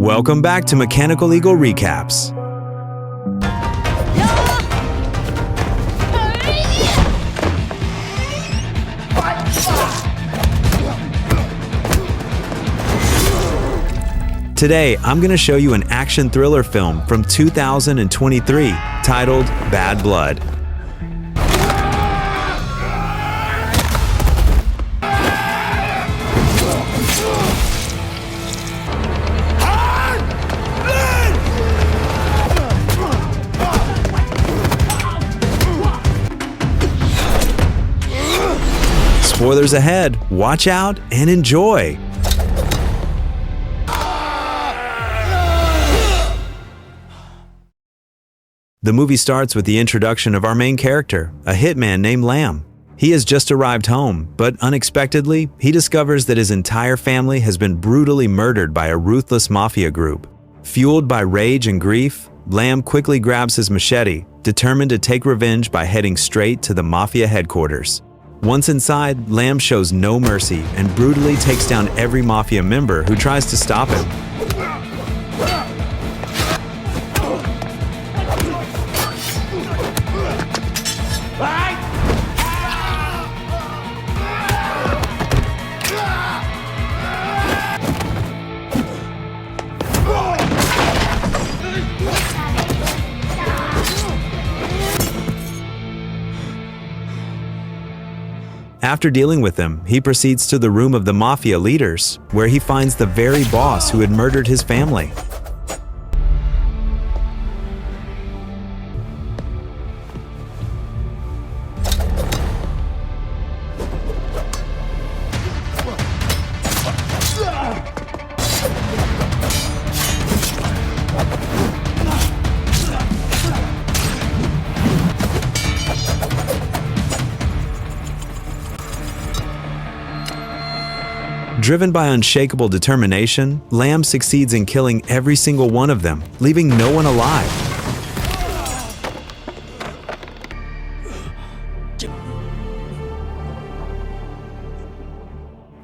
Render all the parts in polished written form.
Welcome back to Mechanical Eagle Recaps. Today, I'm going to show you an action thriller film from 2023 titled Bad Blood. Spoilers ahead, watch out and enjoy! The movie starts with the introduction of our main character, a hitman named Lamb. He has just arrived home, but unexpectedly, he discovers that his entire family has been brutally murdered by a ruthless mafia group. Fueled by rage and grief, Lamb quickly grabs his machete, determined to take revenge by heading straight to the mafia headquarters. Once inside, Lamb shows no mercy and brutally takes down every mafia member who tries to stop him. After dealing with them, he proceeds to the room of the mafia leaders, where he finds the very boss who had murdered his family. Driven by unshakable determination, Lamb succeeds in killing every single one of them, leaving no one alive.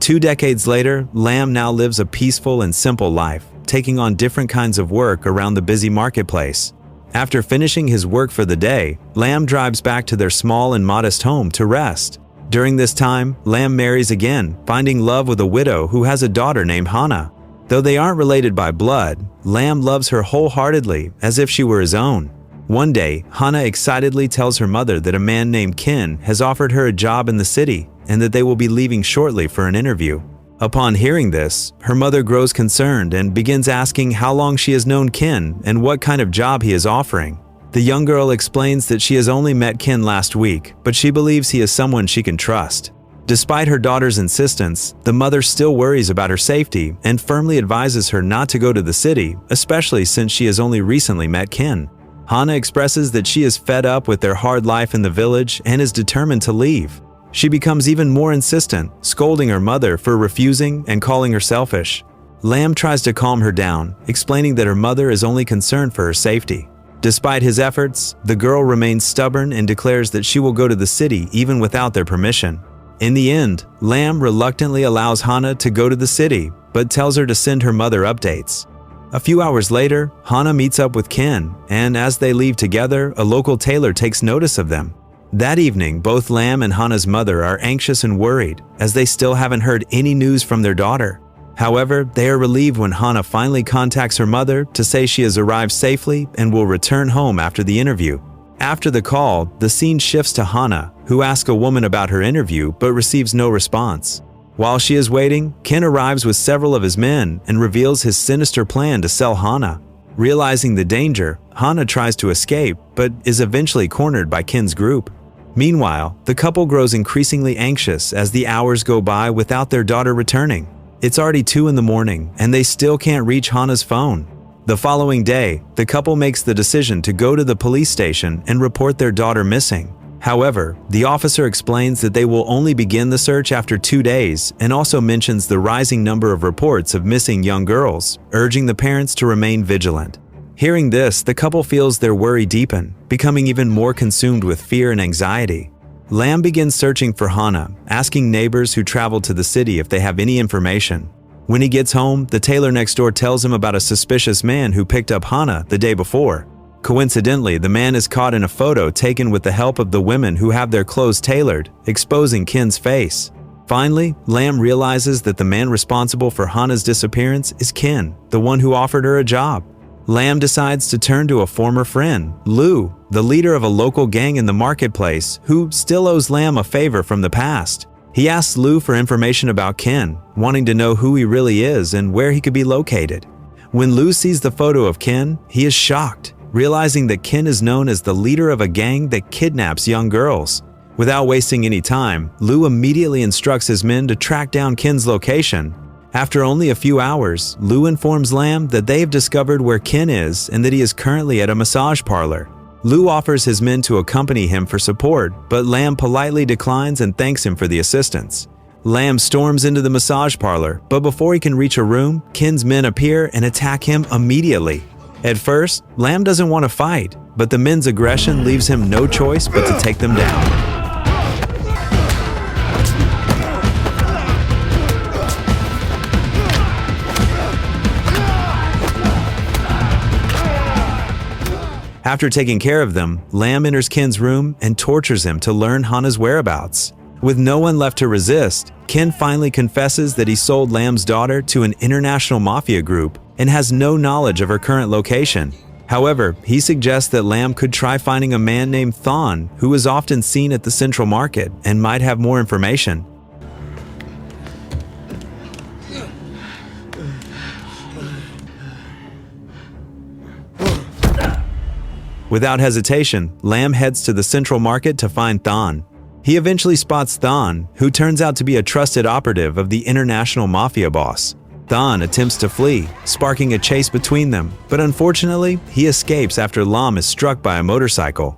Two decades later, Lamb now lives a peaceful and simple life, taking on different kinds of work around the busy marketplace. After finishing his work for the day, Lamb drives back to their small and modest home to rest. During this time, Lamb marries again, finding love with a widow who has a daughter named Hannah. Though they aren't related by blood, Lamb loves her wholeheartedly, as if she were his own. One day, Hannah excitedly tells her mother that a man named Ken has offered her a job in the city and that they will be leaving shortly for an interview. Upon hearing this, her mother grows concerned and begins asking how long she has known Ken and what kind of job he is offering. The young girl explains that she has only met Ken last week, but she believes he is someone she can trust. Despite her daughter's insistence, the mother still worries about her safety and firmly advises her not to go to the city, especially since she has only recently met Ken. Hannah expresses that she is fed up with their hard life in the village and is determined to leave. She becomes even more insistent, scolding her mother for refusing and calling her selfish. Lamb tries to calm her down, explaining that her mother is only concerned for her safety. Despite his efforts, the girl remains stubborn and declares that she will go to the city even without their permission. In the end, Lamb reluctantly allows Hannah to go to the city, but tells her to send her mother updates. A few hours later, Hannah meets up with Ken, and as they leave together, a local tailor takes notice of them. That evening, both Lamb and Hannah's mother are anxious and worried, as they still haven't heard any news from their daughter. However, they are relieved when Hannah finally contacts her mother to say she has arrived safely and will return home after the interview. After the call, the scene shifts to Hannah, who asks a woman about her interview but receives no response. While she is waiting, Ken arrives with several of his men and reveals his sinister plan to sell Hannah. Realizing the danger, Hannah tries to escape but is eventually cornered by Ken's group. Meanwhile, the couple grows increasingly anxious as the hours go by without their daughter returning. It's already 2 in the morning, and they still can't reach Hannah's phone. The following day, the couple makes the decision to go to the police station and report their daughter missing. However, the officer explains that they will only begin the search after 2 days and also mentions the rising number of reports of missing young girls, urging the parents to remain vigilant. Hearing this, the couple feels their worry deepen, becoming even more consumed with fear and anxiety. Lamb begins searching for Hannah, asking neighbors who travel to the city if they have any information. When he gets home, the tailor next door tells him about a suspicious man who picked up Hana the day before. Coincidentally, the man is caught in a photo taken with the help of the women who have their clothes tailored, exposing Ken's face. Finally, Lam realizes that the man responsible for Hana's disappearance is Ken, the one who offered her a job. Lam decides to turn to a former friend, Lou, the leader of a local gang in the marketplace, who still owes Lam a favor from the past. He asks Lou for information about Ken, wanting to know who he really is and where he could be located. When Lou sees the photo of Ken, he is shocked, realizing that Ken is known as the leader of a gang that kidnaps young girls. Without wasting any time, Lou immediately instructs his men to track down Ken's location. After only a few hours, Lou informs Lam that they have discovered where Ken is and that he is currently at a massage parlor. Lou offers his men to accompany him for support, but Lam politely declines and thanks him for the assistance. Lam storms into the massage parlor, but before he can reach a room, Ken's men appear and attack him immediately. At first, Lam doesn't want to fight, but the men's aggression leaves him no choice but to take them down. After taking care of them, Lam enters Ken's room and tortures him to learn Hana's whereabouts. With no one left to resist, Ken finally confesses that he sold Lam's daughter to an international mafia group and has no knowledge of her current location. However, he suggests that Lam could try finding a man named Thon, who is often seen at the Central Market and might have more information. Without hesitation, Lam heads to the Central Market to find Thon. He eventually spots Thon, who turns out to be a trusted operative of the international mafia boss. Thon attempts to flee, sparking a chase between them, but unfortunately, he escapes after Lam is struck by a motorcycle.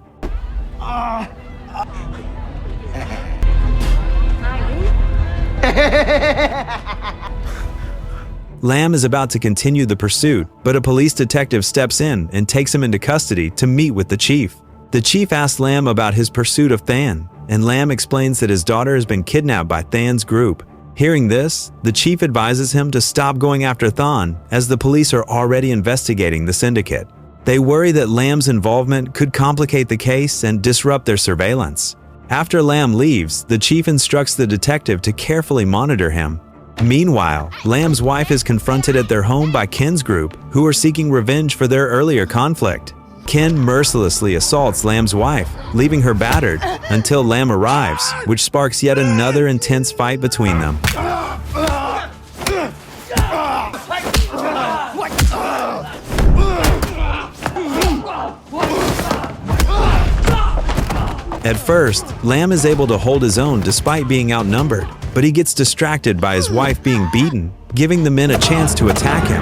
Lam is about to continue the pursuit, but a police detective steps in and takes him into custody to meet with the chief. The chief asks Lam about his pursuit of Than, and Lam explains that his daughter has been kidnapped by Than's group. Hearing this, the chief advises him to stop going after Thon, as the police are already investigating the syndicate. They worry that Lam's involvement could complicate the case and disrupt their surveillance. After Lam leaves, the chief instructs the detective to carefully monitor him. Meanwhile, Lam's wife is confronted at their home by Ken's group, who are seeking revenge for their earlier conflict. Ken mercilessly assaults Lam's wife, leaving her battered, until Lam arrives, which sparks yet another intense fight between them. At first, Lam is able to hold his own despite being outnumbered, but he gets distracted by his wife being beaten, giving the men a chance to attack him.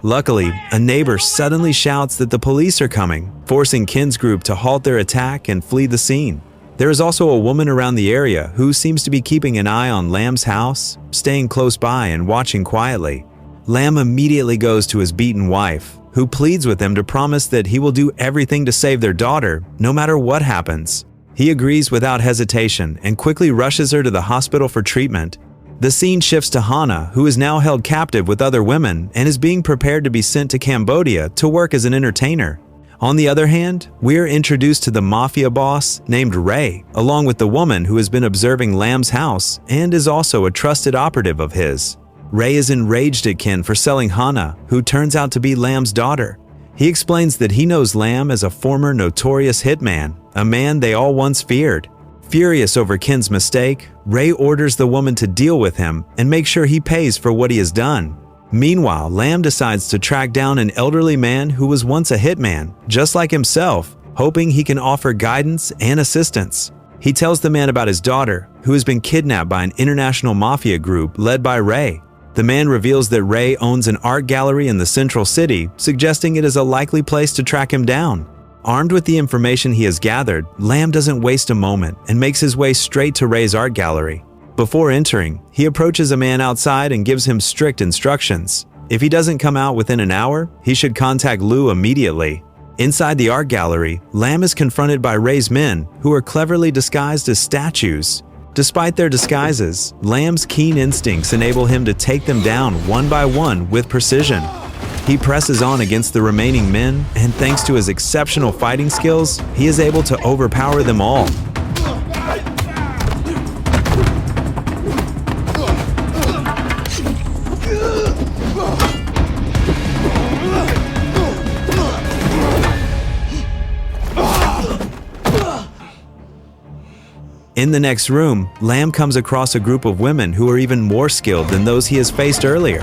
Luckily, a neighbor suddenly shouts that the police are coming, forcing Ken's group to halt their attack and flee the scene. There is also a woman around the area who seems to be keeping an eye on Lam's house, staying close by and watching quietly. Lam immediately goes to his beaten wife, who pleads with him to promise that he will do everything to save their daughter, no matter what happens. He agrees without hesitation and quickly rushes her to the hospital for treatment. The scene shifts to Hana, who is now held captive with other women and is being prepared to be sent to Cambodia to work as an entertainer. On the other hand, we are introduced to the mafia boss named Ray, along with the woman who has been observing Lam's house and is also a trusted operative of his. Ray is enraged at Ken for selling Hana, who turns out to be Lam's daughter. He explains that he knows Lam as a former notorious hitman, a man they all once feared. Furious over Ken's mistake, Ray orders the woman to deal with him and make sure he pays for what he has done. Meanwhile, Lam decides to track down an elderly man who was once a hitman, just like himself, hoping he can offer guidance and assistance. He tells the man about his daughter, who has been kidnapped by an international mafia group led by Ray. The man reveals that Ray owns an art gallery in the central city, suggesting it is a likely place to track him down. Armed with the information he has gathered, Lam doesn't waste a moment and makes his way straight to Ray's art gallery. Before entering, he approaches a man outside and gives him strict instructions. If he doesn't come out within an hour, he should contact Lou immediately. Inside the art gallery, Lamb is confronted by Ray's men, who are cleverly disguised as statues. Despite their disguises, Lamb's keen instincts enable him to take them down one by one with precision. He presses on against the remaining men, and thanks to his exceptional fighting skills, he is able to overpower them all. In the next room, Lamb comes across a group of women who are even more skilled than those he has faced earlier.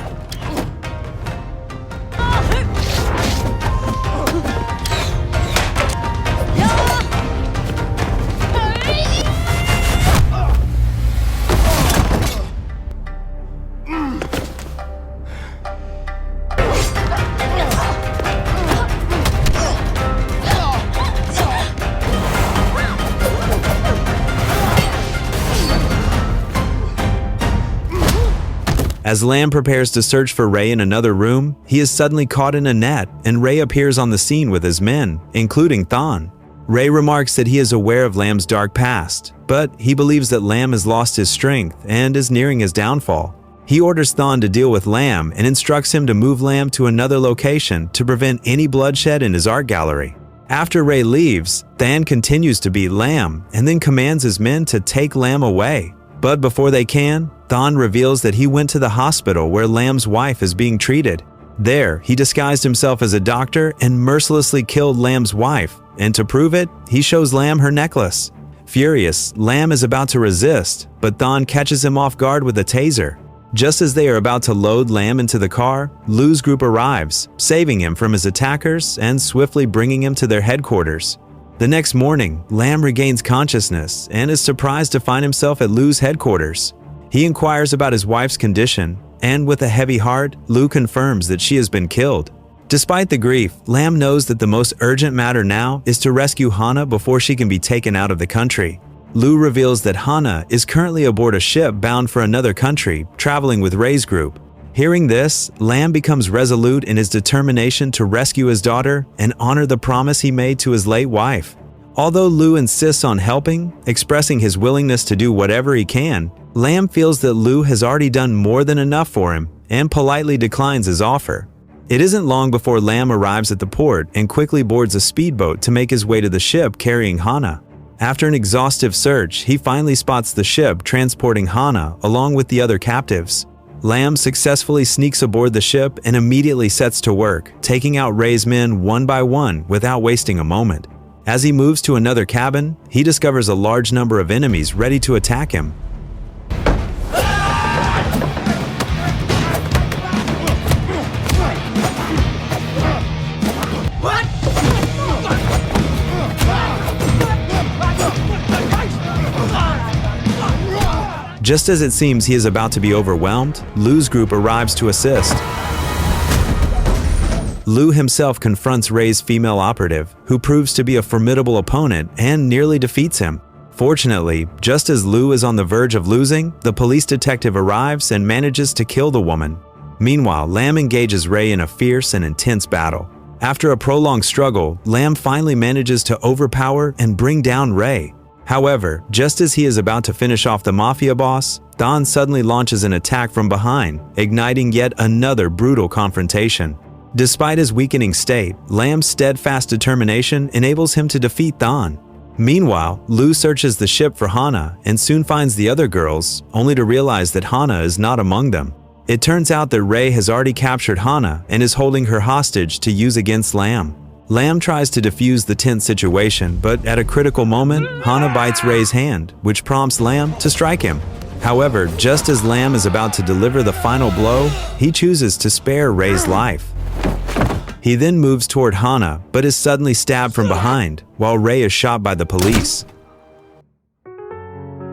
As Lamb prepares to search for Ray in another room, he is suddenly caught in a net, and Ray appears on the scene with his men, including Thon. Ray remarks that he is aware of Lamb's dark past, but he believes that Lamb has lost his strength and is nearing his downfall. He orders Thon to deal with Lamb and instructs him to move Lamb to another location to prevent any bloodshed in his art gallery. After Ray leaves, Thon continues to beat Lamb and then commands his men to take Lamb away. But before they can, Thon reveals that he went to the hospital where Lamb's wife is being treated. There, he disguised himself as a doctor and mercilessly killed Lamb's wife, and to prove it, he shows Lamb her necklace. Furious, Lamb is about to resist, but Thon catches him off guard with a taser. Just as they are about to load Lamb into the car, Lou's group arrives, saving him from his attackers and swiftly bringing him to their headquarters. The next morning, Lamb regains consciousness and is surprised to find himself at Lou's headquarters. He inquires about his wife's condition, and with a heavy heart, Lou confirms that she has been killed. Despite the grief, Lamb knows that the most urgent matter now is to rescue Hannah before she can be taken out of the country. Lou reveals that Hannah is currently aboard a ship bound for another country, traveling with Ray's group. Hearing this, Lamb becomes resolute in his determination to rescue his daughter and honor the promise he made to his late wife. Although Lou insists on helping, expressing his willingness to do whatever he can, Lamb feels that Lou has already done more than enough for him and politely declines his offer. It isn't long before Lamb arrives at the port and quickly boards a speedboat to make his way to the ship carrying Hannah. After an exhaustive search, he finally spots the ship transporting Hannah along with the other captives. Lamb successfully sneaks aboard the ship and immediately sets to work, taking out Ray's men one by one without wasting a moment. As he moves to another cabin, he discovers a large number of enemies ready to attack him. Just as it seems he is about to be overwhelmed, Lou's group arrives to assist. Lou himself confronts Ray's female operative, who proves to be a formidable opponent and nearly defeats him. Fortunately, just as Lou is on the verge of losing, the police detective arrives and manages to kill the woman. Meanwhile, Lamb engages Ray in a fierce and intense battle. After a prolonged struggle, Lamb finally manages to overpower and bring down Ray. However, just as he is about to finish off the Mafia boss, Don suddenly launches an attack from behind, igniting yet another brutal confrontation. Despite his weakening state, Lamb's steadfast determination enables him to defeat Don. Meanwhile, Lou searches the ship for Hannah and soon finds the other girls, only to realize that Hannah is not among them. It turns out that Ray has already captured Hannah and is holding her hostage to use against Lamb. Lamb tries to defuse the tense situation, but at a critical moment, Hannah bites Ray's hand, which prompts Lamb to strike him. However, just as Lamb is about to deliver the final blow, he chooses to spare Ray's life. He then moves toward Hannah, but is suddenly stabbed from behind, while Ray is shot by the police.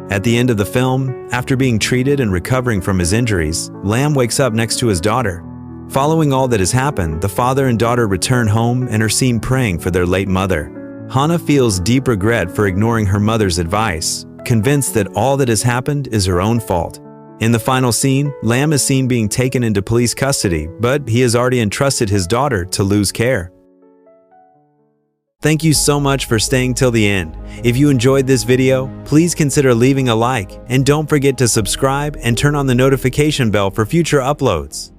At the end of the film, after being treated and recovering from his injuries, Lamb wakes up next to his daughter. Following all that has happened, the father and daughter return home and are seen praying for their late mother. Hannah feels deep regret for ignoring her mother's advice, convinced that all that has happened is her own fault. In the final scene, Lamb is seen being taken into police custody, but he has already entrusted his daughter to Lou's care. Thank you so much for staying till the end. If you enjoyed this video, please consider leaving a like and don't forget to subscribe and turn on the notification bell for future uploads.